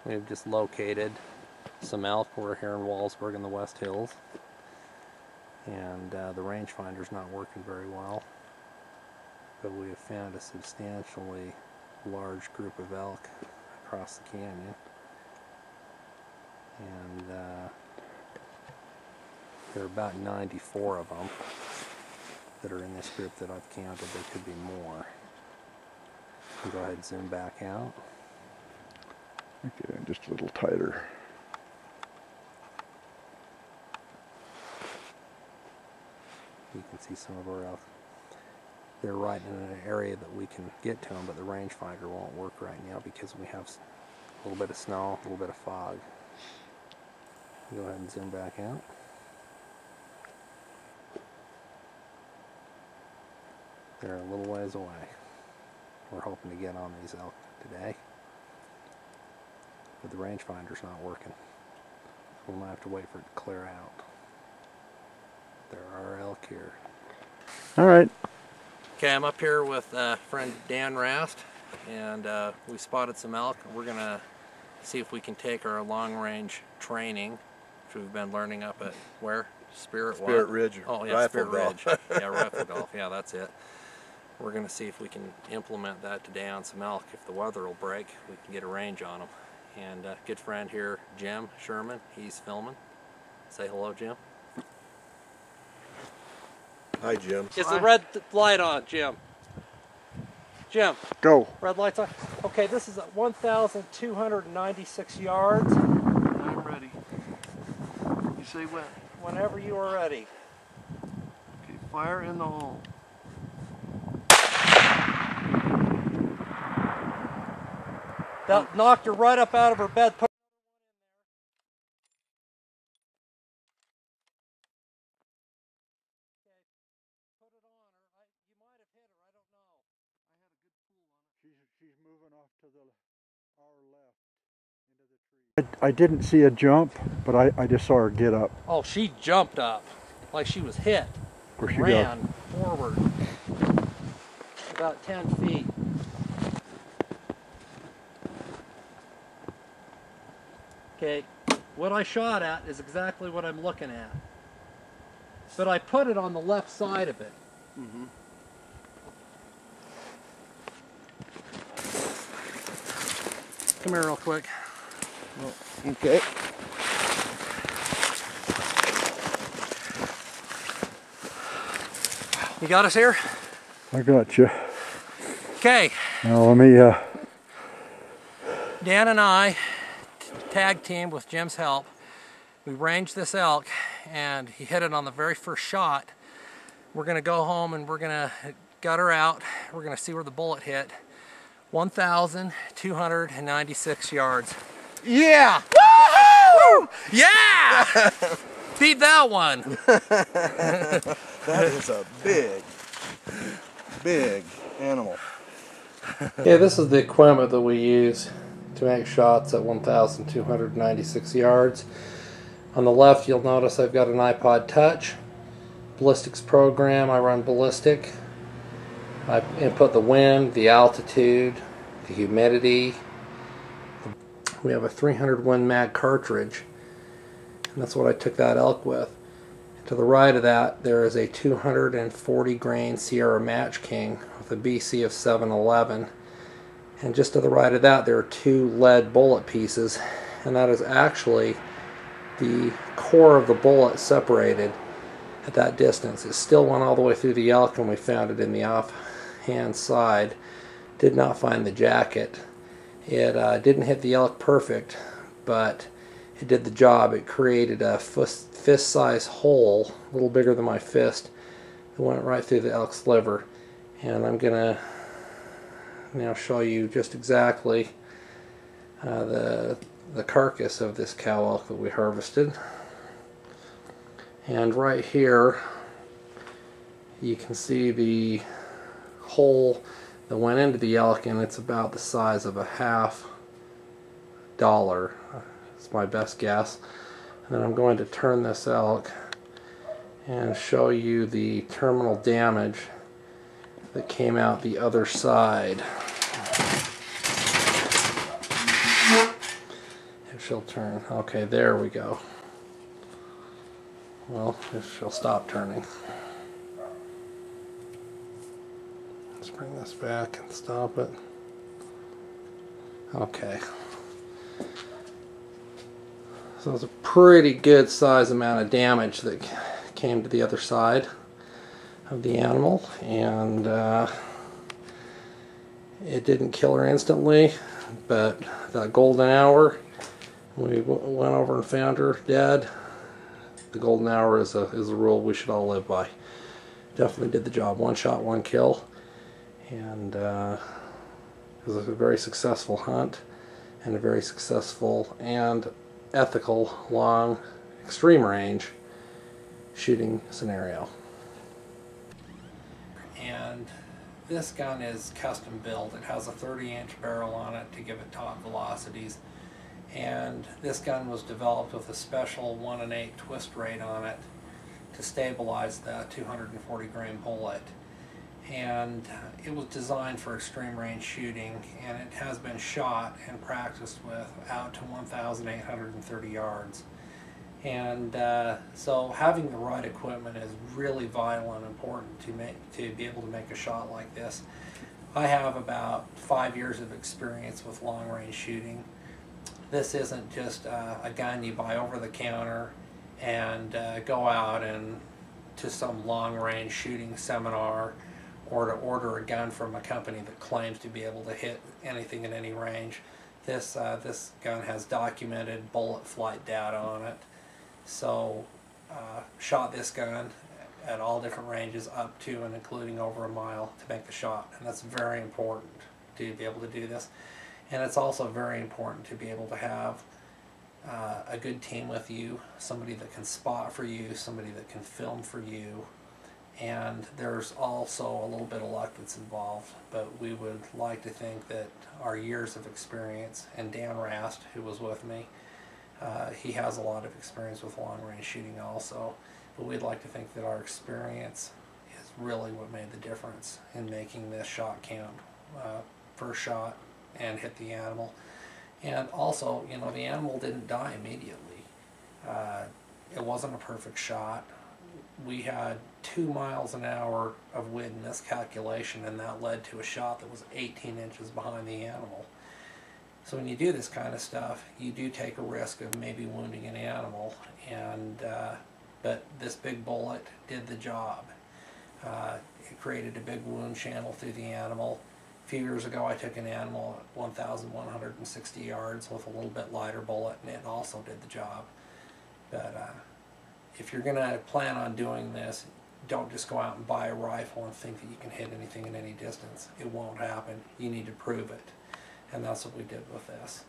We've just located some elk. We're here in Wallsburg in the West Hills, and the rangefinder's not working very well, but we have found a substantially large group of elk across the canyon, and there are about 94 of them that are in this group that I've counted. There could be more. Go ahead and zoom back out. Okay, just a little tighter. You can see some of our elk. They're right in an area that we can get to them, but the rangefinder won't work right now because we have a little bit of snow, a little bit of fog. Go ahead and zoom back out. They're a little ways away. We're hoping to get on these elk today, but the rangefinder's not working. We'll have to wait for it to clear out. There are elk here. All right. Okay, I'm up here with friend Dan Rast, and we spotted some elk. We're gonna see if we can take our long-range training, which we've been learning up at where? Spirit Ridge. Oh yeah, Rifle Spirit golf. Ridge. Yeah, rifle golf. Yeah, that's it. We're going to see if we can implement that today on some elk. If the weather will break, we can get a range on them. And good friend here, Jim Sherman, he's filming. Say hello, Jim. Hi, Jim. Is the red light on, Jim? Jim. Go. Red light's on. Okay, this is at 1,296 yards. I'm ready. You say when? Whenever you are ready. Okay, fire in the hole. That knocked her right up out of her bed. Put it on her. You might have hit her. I don't know. I had a good pull on it. She's moving off to our left into the tree. I didn't see a jump, but I just saw her get up. Oh, she jumped up like she was hit. Where she ran forward about 10 feet. Okay, what I shot at is exactly what I'm looking at. But I put it on the left side of it. Mm-hmm. Come here real quick. Oh, okay. You got us here? I got you. Okay. Now let me. Dan and I tag team with Jim's help. We ranged this elk and he hit it on the very first shot. We're gonna go home and we're gonna gut her out. We're gonna see where the bullet hit. 1,296 yards. Yeah! Woo! Yeah! Beat that one. That is a big animal. Yeah, this is the equipment that we use to make shots at 1,296 yards. On the left, you'll notice I've got an iPod Touch. Ballistics program, I run ballistic. I input the wind, the altitude, the humidity. We have a 300 Win Mag cartridge, and that's what I took that elk with. To the right of that, there is a 240 grain Sierra Match King with a BC of 711. And just to the right of that, there are 2 lead bullet pieces, and that is actually the core of the bullet separated at that distance. It still went all the way through the elk, and we found it in the offhand side. Did not find the jacket. It didn't hit the elk perfect, but it did the job. It created a fist-sized hole, a little bigger than my fist, that went right through the elk's liver. And I'm gonna now show you just exactly the carcass of this cow elk that we harvested. And right here you can see the hole that went into the elk, and it's about the size of a $50. It's my best guess. And then I'm going to turn this elk and show you the terminal damage that came out the other side. if she'll turn. Okay, there we go. Well, if she'll stop turning. Let's bring this back and stop it. Okay. So it's a pretty good size amount of damage that came to the other side of the animal, and it didn't kill her instantly, but that golden hour, we went over and found her dead. The golden hour is a rule we should all live by. Definitely did the job. One shot, one kill, and it was a very successful hunt and a very successful and ethical long extreme range shooting scenario. And this gun is custom built. It has a 30-inch barrel on it to give it top velocities, and this gun was developed with a special 1 1/8 twist rate on it to stabilize the 240 grain bullet. And it was designed for extreme range shooting, and it has been shot and practiced with out to 1,830 yards. And so having the right equipment is really vital and important to be able to make a shot like this. I have about 5 years of experience with long range shooting. This isn't just a gun you buy over the counter and go out and to some long range shooting seminar, or to order a gun from a company that claims to be able to hit anything in any range. This gun has documented bullet flight data on it. So shot this gun at all different ranges up to and including over a mile to make the shot, and that's very important to be able to do this. And it's also very important to be able to have a good team with you, somebody that can spot for you, somebody that can film for you. And there's also a little bit of luck that's involved, but we would like to think that our years of experience, and Dan Rast, who was with me, he has a lot of experience with long range shooting also, but we'd like to think that our experience is really what made the difference in making this shot count. First shot and hit the animal. And also, you know, the animal didn't die immediately. It wasn't a perfect shot. We had 2 miles an hour of wind miscalculation, and that led to a shot that was 18 inches behind the animal. So when you do this kind of stuff, you do take a risk of maybe wounding an animal, and but this big bullet did the job. It created a big wound channel through the animal. A few years ago I took an animal at 1,160 yards with a little bit lighter bullet, and it also did the job. But if you're going to plan on doing this, don't just go out and buy a rifle and think that you can hit anything at any distance. It won't happen. You need to prove it. And that's what we did with this.